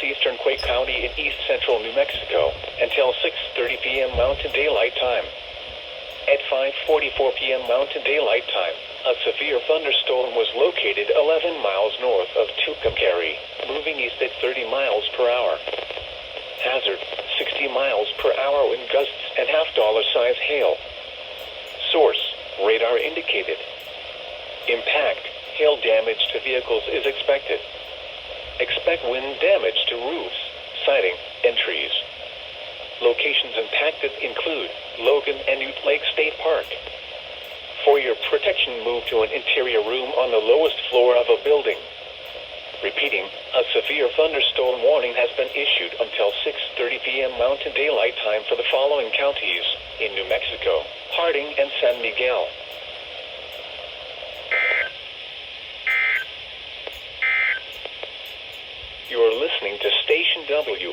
southeastern Quake County in east central New Mexico until 6:30 p.m. Mountain Daylight Time. At 5:44 p.m. Mountain Daylight Time, a severe thunderstorm was located 11 miles north of Tucumcari, moving east at 30 miles per hour. Hazard, 60 miles per hour wind gusts and half-dollar size hail. Source, radar indicated. Impact, hail damage to vehicles is expected. Expect wind damage to roofs, siding, and trees. Locations impacted include Logan and Ute Lake State Park. For your protection, move to an interior room on the lowest floor of a building. Repeating, a severe thunderstorm warning has been issued until 6:30 p.m. Mountain Daylight Time for the following counties in New Mexico: Harding and San Miguel. You are listening to Station W.